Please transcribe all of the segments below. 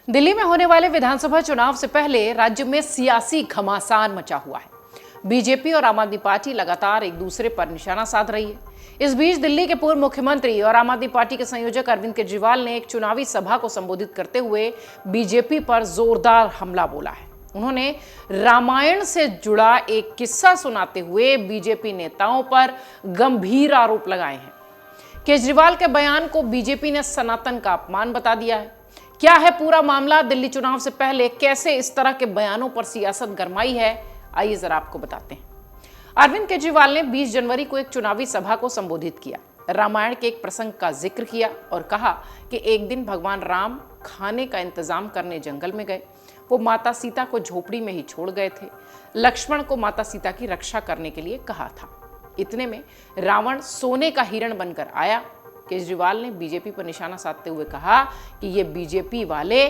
दिल्ली में होने वाले विधानसभा चुनाव से पहले राज्य में सियासी घमासान मचा हुआ है। बीजेपी और आम आदमी पार्टी लगातार एक दूसरे पर निशाना साध रही है। इस बीच दिल्ली के पूर्व मुख्यमंत्री और आम आदमी पार्टी के संयोजक अरविंद केजरीवाल ने एक चुनावी सभा को संबोधित करते हुए बीजेपी पर जोरदार हमला बोला है। उन्होंने रामायण से जुड़ा एक किस्सा सुनाते हुए बीजेपी नेताओं पर गंभीर आरोप लगाए हैं। केजरीवाल के बयान को बीजेपी ने सनातन का अपमान बता दिया है। क्या है पूरा मामला? दिल्ली चुनाव से पहले कैसे इस तरह के बयानों पर सियासत गरमाई है, आइए जरा आपको बताते हैं। अरविंद केजरीवाल ने 20 जनवरी को एक चुनावी सभा को संबोधित किया। रामायण के एक प्रसंग का जिक्र किया और कहा कि एक दिन भगवान राम खाने का इंतजाम करने जंगल में गए। वो माता सीता को झोपड़ी में ही छोड़ गए थे। लक्ष्मण को माता सीता की रक्षा करने के लिए कहा था। इतने में रावण सोने का हिरण बनकर आया। केजरीवाल ने बीजेपी पर निशाना साधते हुए कहा कि ये बीजेपी वाले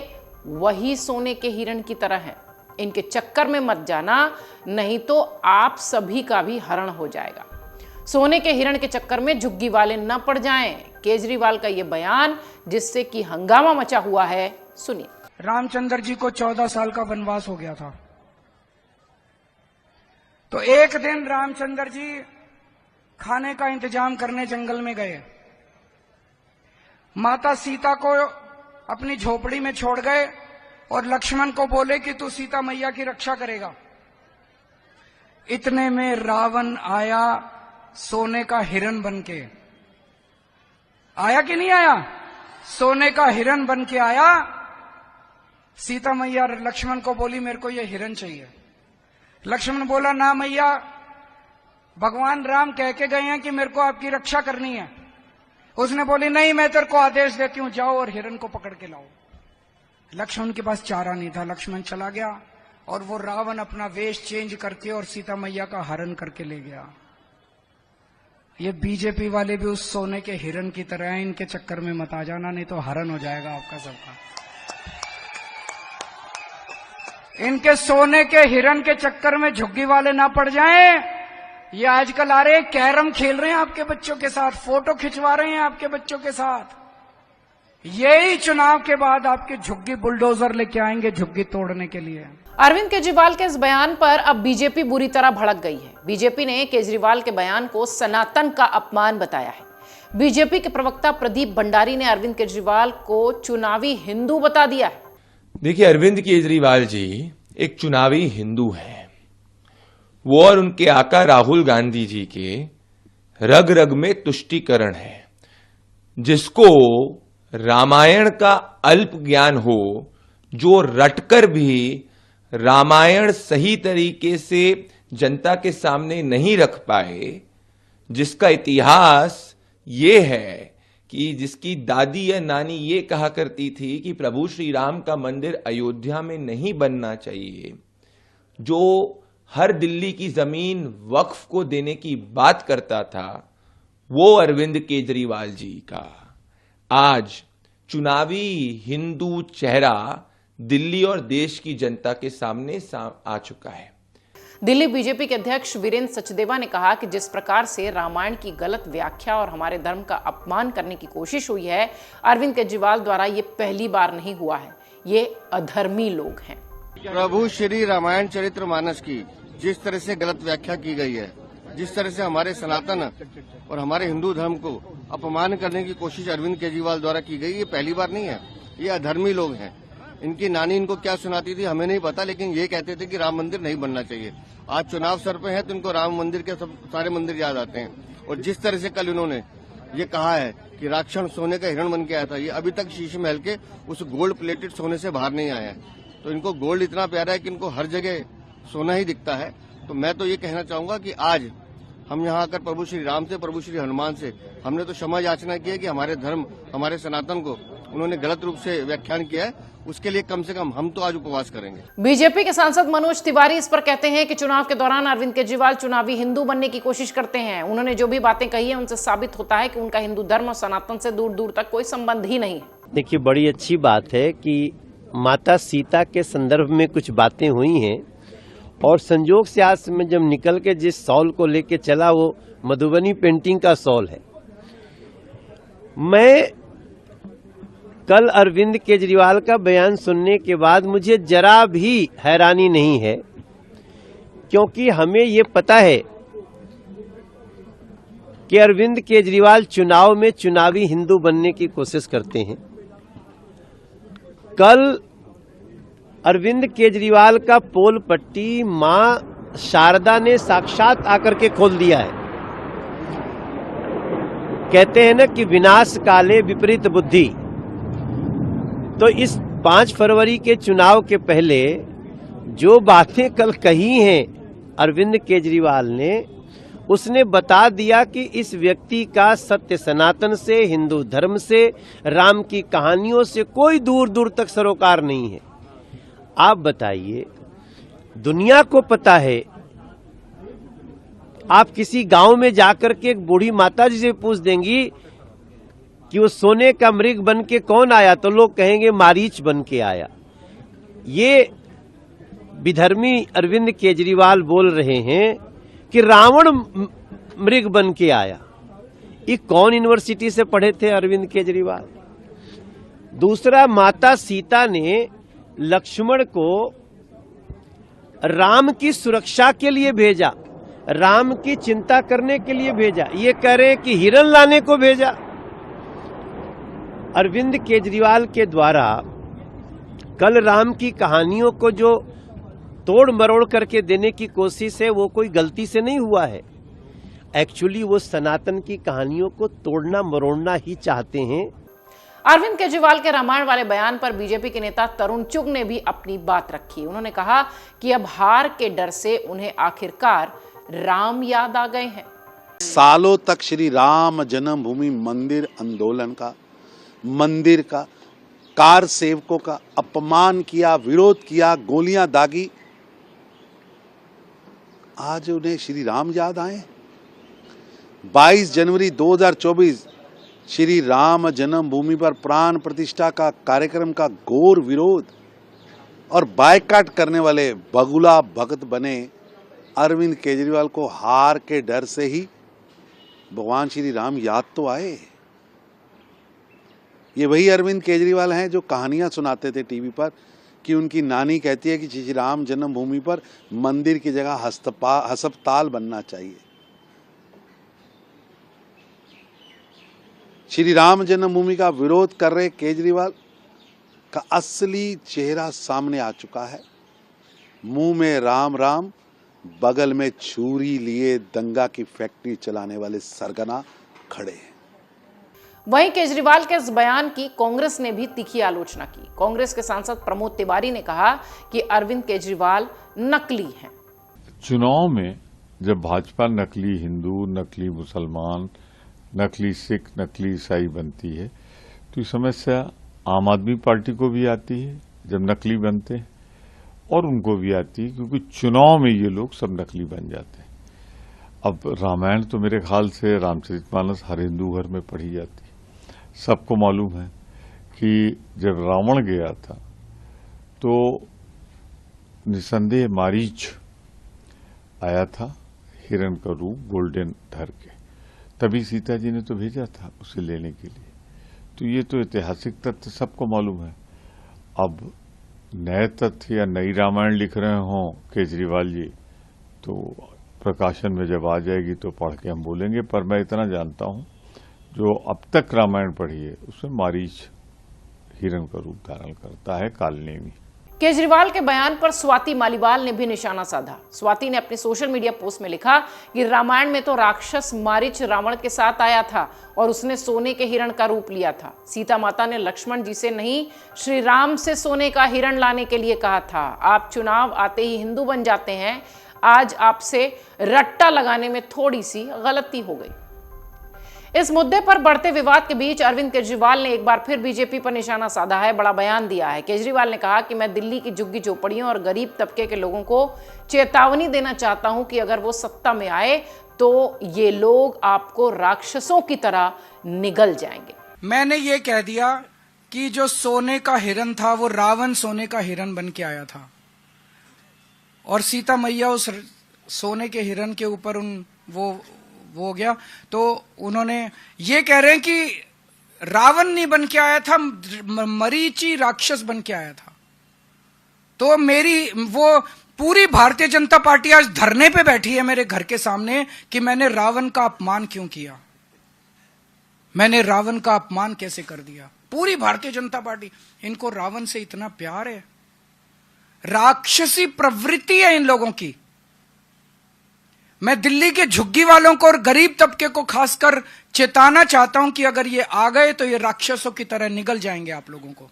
वही सोने के हिरण की तरह हैं। इनके चक्कर में मत जाना, नहीं तो आप सभी का भी हरण हो जाएगा। सोने के हिरण के चक्कर में झुग्गी वाले न पड़ जाएं। केजरीवाल का ये बयान जिससे कि हंगामा मचा हुआ है, सुनिए। रामचंद्र जी को 14 साल का वनवास हो गया था, तो एक दिन रामचंद्र जी खाने का इंतजाम करने जंगल में गए। माता सीता को अपनी झोपड़ी में छोड़ गए और लक्ष्मण को बोले कि तू सीता मैया की रक्षा करेगा। इतने में रावण आया सोने का हिरण बनके। आया कि नहीं आया? सोने का हिरण बनके आया। सीता मैया लक्ष्मण को बोली मेरे को ये हिरण चाहिए। लक्ष्मण बोला ना मैया, भगवान राम कह के गए हैं कि मेरे को आपकी रक्षा करनी है। उसने बोली नहीं, मैं तेरे को आदेश देती हूं, जाओ और हिरण को पकड़ के लाओ। लक्ष्मण के पास चारा नहीं था। लक्ष्मण चला गया और वो रावण अपना वेश चेंज करके और सीता मैया का हरण करके ले गया। ये बीजेपी वाले भी उस सोने के हिरण की तरह हैं। इनके चक्कर में मत आ जाना, नहीं तो हरण हो जाएगा आपका सबका। इनके सोने के हिरण के चक्कर में झुग्गी वाले ना पड़ जाएं। ये आजकल आ रहे कैरम खेल रहे हैं आपके बच्चों के साथ, फोटो खिंचवा रहे हैं आपके बच्चों के साथ। यही चुनाव के बाद आपकी झुग्गी बुलडोजर लेके आएंगे झुग्गी तोड़ने के लिए। अरविंद केजरीवाल के इस बयान पर अब बीजेपी बुरी तरह भड़क गई है। बीजेपी ने केजरीवाल के बयान को सनातन का अपमान बताया है। बीजेपी के प्रवक्ता प्रदीप भंडारी ने अरविंद केजरीवाल को चुनावी हिंदू बता दिया है। देखिए, अरविंद केजरीवाल जी एक चुनावी हिंदू हैं। वो और उनके आका राहुल गांधी जी के रग रग में तुष्टीकरण है। जिसको रामायण का अल्प ज्ञान हो, जो रटकर भी रामायण सही तरीके से जनता के सामने नहीं रख पाए, जिसका इतिहास ये है कि जिसकी दादी या नानी ये कहा करती थी कि प्रभु श्री राम का मंदिर अयोध्या में नहीं बनना चाहिए, जो हर दिल्ली की जमीन वक्फ को देने की बात करता था, वो अरविंद केजरीवाल जी का आज चुनावी हिंदू चेहरा दिल्ली और देश की जनता के सामने आ चुका है। दिल्ली बीजेपी के अध्यक्ष वीरेंद्र सचदेवा ने कहा कि जिस प्रकार से रामायण की गलत व्याख्या और हमारे धर्म का अपमान करने की कोशिश हुई है, अरविंद केजरीवाल द्वारा ये पहली बार नहीं हुआ है। ये अधर्मी लोग हैं। प्रभु श्री रामायण चरित्रमानस की जिस तरह से गलत व्याख्या की गई है, जिस तरह से हमारे सनातन और हमारे हिंदू धर्म को अपमान करने की कोशिश अरविंद केजरीवाल द्वारा की गई, ये पहली बार नहीं है। ये अधर्मी लोग हैं। इनकी नानी इनको क्या सुनाती थी हमें नहीं पता, लेकिन ये कहते थे कि राम मंदिर नहीं बनना चाहिए। आज चुनाव सर पे है तो इनको राम मंदिर के सब सारे मंदिर याद आते हैं। और जिस तरह से कल इन्होंने ये कहा है कि राक्षण सोने का हिरण बन के आया था, ये अभी तक शीश महल के उस गोल्ड प्लेटेड सोने से बाहर नहीं आया है। तो इनको गोल्ड इतना प्यारा है कि इनको हर जगह सोना ही दिखता है। तो मैं तो ये कहना चाहूंगा कि आज हम यहाँ आकर प्रभु श्री राम से, प्रभु श्री हनुमान से हमने तो क्षमा याचना की है कि हमारे धर्म, हमारे सनातन को उन्होंने गलत रूप से व्याख्यान किया है, उसके लिए कम से कम हम तो आज उपवास करेंगे। बीजेपी के सांसद मनोज तिवारी इस पर कहते हैं कि चुनाव के दौरान अरविंद केजरीवाल चुनावी हिंदू बनने की कोशिश करते हैं। उन्होंने जो भी बातें कही है उनसे साबित होता है कि उनका हिंदू धर्म और सनातन से दूर दूर तक कोई संबंध ही नहीं है। देखिए, बड़ी अच्छी बात है कि माता सीता के संदर्भ में कुछ बातें हुई हैं और संजोग से आज में जब निकल के जिस शॉल को लेके चला वो मधुबनी पेंटिंग का शॉल है। मैं कल अरविंद केजरीवाल का बयान सुनने के बाद मुझे जरा भी हैरानी नहीं है, क्योंकि हमें ये पता है कि अरविंद केजरीवाल चुनाव में चुनावी हिंदू बनने की कोशिश करते हैं। कल अरविंद केजरीवाल का पोल पट्टी मां शारदा ने साक्षात आकर के खोल दिया है। कहते हैं ना कि विनाश काले विपरीत बुद्धि। तो इस 5 फरवरी के चुनाव के पहले जो बातें कल कही हैं अरविंद केजरीवाल ने, उसने बता दिया कि इस व्यक्ति का सत्य सनातन से, हिंदू धर्म से, राम की कहानियों से कोई दूर दूर तक सरोकार नहीं है। आप बताइए, दुनिया को पता है, आप किसी गांव में जाकर के एक बूढ़ी माता जी से पूछ देंगी कि वो सोने का मृग बन के कौन आया, तो लोग कहेंगे मारीच बन के आया। ये विधर्मी अरविंद केजरीवाल बोल रहे हैं कि रावण मृग बन के आया। ये कौन यूनिवर्सिटी से पढ़े थे अरविंद केजरीवाल? दूसरा, माता सीता ने लक्ष्मण को राम की सुरक्षा के लिए भेजा, राम की चिंता करने के लिए भेजा। ये कह रहे हैं कि हिरण लाने को भेजा। अरविंद केजरीवाल के द्वारा कल राम की कहानियों को जो तोड़ मरोड़ करके देने की कोशिश है, वो कोई गलती से नहीं हुआ है। एक्चुअली वो सनातन की कहानियों को तोड़ना मरोड़ना ही चाहते हैं। अरविंद केजरीवाल के रामायण वाले बयान पर बीजेपी के नेता तरुण चुग ने भी अपनी बात रखी। उन्होंने कहा कि अब हार के डर से उन्हें आखिरकार राम याद आ गए हैं। सालों तक श्री राम जन्मभूमि मंदिर आंदोलन का, मंदिर का, कार सेवकों का अपमान किया, विरोध किया, गोलियां दागी, आज उन्हें श्री राम याद आए। 22 जनवरी 2024 श्री राम जन्मभूमि पर प्राण प्रतिष्ठा का कार्यक्रम का घोर विरोध और बायकॉट करने वाले बगुला भक्त बने अरविंद केजरीवाल को हार के डर से ही भगवान श्री राम याद तो आए। ये वही अरविंद केजरीवाल हैं जो कहानियां सुनाते थे टीवी पर कि उनकी नानी कहती है कि श्री राम जन्मभूमि पर मंदिर की जगह अस्पताल बनना चाहिए। श्री राम जन्मभूमि का विरोध कर रहे केजरीवाल का असली चेहरा सामने आ चुका है। मुंह में राम राम, बगल में छुरी लिए दंगा की फैक्ट्री चलाने वाले सरगना खड़े हैं। वहीं केजरीवाल के इस बयान की कांग्रेस ने भी तीखी आलोचना की। कांग्रेस के सांसद प्रमोद तिवारी ने कहा कि अरविंद केजरीवाल नकली हैं। चुनाव में जब भाजपा नकली हिंदू, नकली मुसलमान, नकली सिख, नकली ईसाई बनती है, तो ये समस्या आम आदमी पार्टी को भी आती है जब नकली बनते हैं, और उनको भी आती है क्योंकि चुनाव में ये लोग सब नकली बन जाते हैं। अब रामायण तो मेरे ख्याल से रामचरितमानस हर हिंदू घर में पढ़ी जाती है। सबको मालूम है कि जब रावण गया था तो निसंदेह मारीच आया था हिरण का रूप गोल्डन धर के, तभी सीता जी ने तो भेजा था उसे लेने के लिए। तो ये तो ऐतिहासिक तथ्य सबको मालूम है। अब नए तथ्य या नई रामायण लिख रहे हों केजरीवाल जी, तो प्रकाशन में जब आ जाएगी तो पढ़ के हम बोलेंगे। पर मैं इतना जानता हूं, जो अब तक रामायण पढ़ी है उसमें मारीच हिरण का रूप धारण करता है, कालनेमी। केजरीवाल के बयान पर स्वाति मालीवाल ने भी निशाना साधा। स्वाति ने अपने सोशल मीडिया पोस्ट में लिखा कि रामायण में तो राक्षस मारीच रावण के साथ आया था और उसने सोने के हिरण का रूप लिया था। सीता माता ने लक्ष्मण जी से नहीं, श्री राम से सोने का हिरण लाने के लिए कहा था। आप चुनाव आते ही हिंदू बन जाते हैं। आज आपसे रट्टा लगाने में थोड़ी सी गलती हो गई। इस मुद्दे पर बढ़ते विवाद के बीच अरविंद केजरीवाल ने एक बार फिर बीजेपी पर निशाना साधा है, बड़ा बयान दिया है। केजरीवाल ने कहा कि मैं दिल्ली की झुग्गी झोपड़ियों और गरीब तबके के लोगों को चेतावनी देना चाहता हूं कि अगर वो सत्ता में आए तो ये लोग आपको राक्षसों की तरह निगल जाएंगे। मैंने ये कह दिया कि जो सोने का हिरण था वो रावण सोने का हिरण बन के आया था और सीता मैया उस सोने के हिरण के ऊपर वो हो गया। तो उन्होंने ये कह रहे हैं कि रावण नहीं बन के आया था, मरीची राक्षस बन के आया था। तो मेरी वो पूरी भारतीय जनता पार्टी आज धरने पे बैठी है मेरे घर के सामने कि मैंने रावण का अपमान क्यों किया, मैंने रावण का अपमान कैसे कर दिया। पूरी भारतीय जनता पार्टी, इनको रावण से इतना प्यार है, राक्षसी प्रवृत्ति है इन लोगों की। मैं दिल्ली के झुग्गी वालों को और गरीब तबके को खासकर चेताना चाहता हूं कि अगर ये आ गए तो ये राक्षसों की तरह निगल जाएंगे आप लोगों को।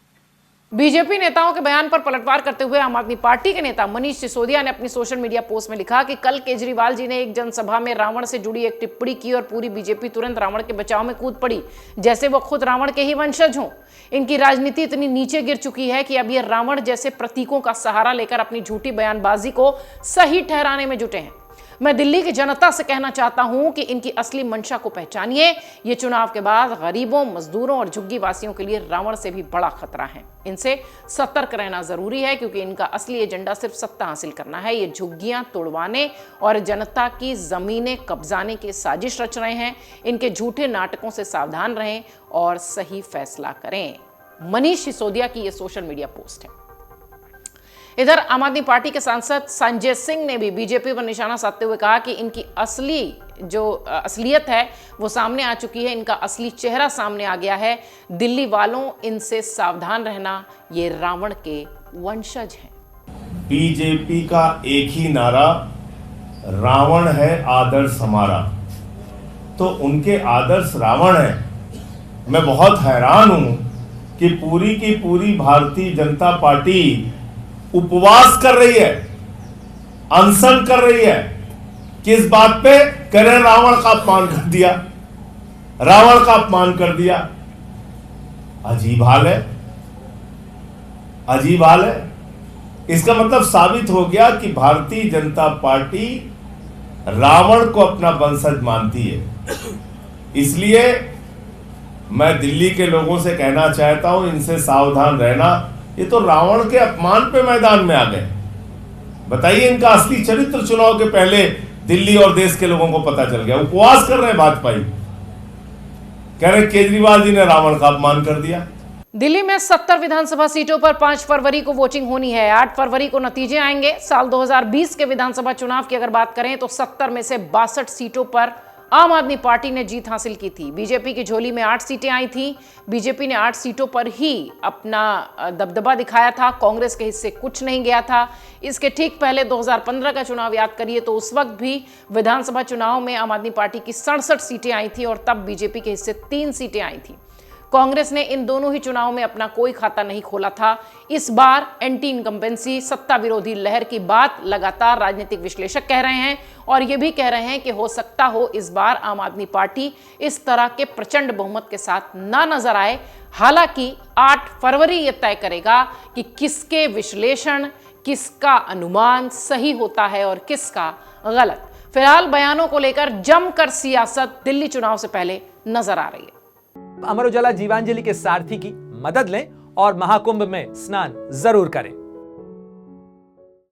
बीजेपी नेताओं के बयान पर पलटवार करते हुए आम आदमी पार्टी के नेता मनीष सिसोदिया ने अपनी सोशल मीडिया पोस्ट में लिखा कि कल केजरीवाल जी ने एक जनसभा में रावण से जुड़ी एक टिप्पणी की और पूरी बीजेपी तुरंत रावण के बचाव में कूद पड़ी, जैसे वो खुद रावण के ही वंशज हों। इनकी राजनीति इतनी नीचे गिर चुकी है कि अब ये रावण जैसे प्रतीकों का सहारा लेकर अपनी झूठी बयानबाजी को सही ठहराने में जुटे हैं। मैं दिल्ली की जनता से कहना चाहता हूं कि इनकी असली मंशा को पहचानिए। ये चुनाव के बाद गरीबों, मजदूरों और झुग्गी वासियों के लिए रावण से भी बड़ा खतरा है। इनसे सतर्क रहना जरूरी है क्योंकि इनका असली एजेंडा सिर्फ सत्ता हासिल करना है। ये झुग्गियां तोड़वाने और जनता की जमीनें कब्जाने की साजिश रच रहे हैं। इनके झूठे नाटकों से सावधान रहें और सही फैसला करें। मनीष सिसोदिया की यह सोशल मीडिया पोस्ट है। इधर आम आदमी पार्टी के सांसद संजय सिंह ने भी बीजेपी पर निशाना साधते हुए कहा कि इनकी असलियत है वो सामने आ चुकी है, इनका असली चेहरा सामने आ गया है। दिल्ली वालों, इनसे सावधान रहना, ये रावण के वंशज हैं। बीजेपी का एक ही नारा, रावण है आदर्श हमारा, तो उनके आदर्श रावण है। मैं बहुत हैरान हूं कि पूरी की पूरी भारतीय जनता पार्टी उपवास कर रही है, अनशन कर रही है। किस बात पे? कह रहे रावण का अपमान कर दिया, रावण का अपमान कर दिया। अजीब हाल है, अजीब हाल है। इसका मतलब साबित हो गया कि भारतीय जनता पार्टी रावण को अपना वंशज मानती है। इसलिए मैं दिल्ली के लोगों से कहना चाहता हूं, इनसे सावधान रहना। ये तो रावण के अपमान पे मैदान में आ गए। बताइए, इनका असली चरित्र चुनाव के पहले दिल्ली और देश के लोगों को पता चल गया। उपवास कर रहे हैं भाजपा, कह रहे केजरीवाल जी ने रावण का अपमान कर दिया। दिल्ली में 70 विधानसभा सीटों पर 5 फरवरी को वोटिंग होनी है। 8 फरवरी को नतीजे आएंगे। साल 2020 के विधानसभा चुनाव की अगर बात करें तो 70 में से 62 सीटों पर आम आदमी पार्टी ने जीत हासिल की थी। बीजेपी की झोली में 8 सीटें आई थी। बीजेपी ने 8 सीटों पर ही अपना दबदबा दिखाया था, कांग्रेस के हिस्से कुछ नहीं गया था। इसके ठीक पहले 2015 का चुनाव याद करिए तो उस वक्त भी विधानसभा चुनाव में आम आदमी पार्टी की 67 सीटें आई थी और तब बीजेपी के हिस्से 3 सीटें आई थी। कांग्रेस ने इन दोनों ही चुनाव में अपना कोई खाता नहीं खोला था। इस बार एंटी इनकम्बेंसी, सत्ता विरोधी लहर की बात लगातार राजनीतिक विश्लेषक कह रहे हैं और ये भी कह रहे हैं कि हो सकता हो इस बार आम आदमी पार्टी इस तरह के प्रचंड बहुमत के साथ ना नजर आए। हालांकि 8 फरवरी ये तय करेगा कि किसके विश्लेषण, किसका अनुमान सही होता है और किसका गलत। फिलहाल बयानों को लेकर जमकर सियासत दिल्ली चुनाव से पहले नजर आ रही है। अमर उजाला जीवांजलि के सारथी की मदद लें और महाकुंभ में स्नान जरूर करें।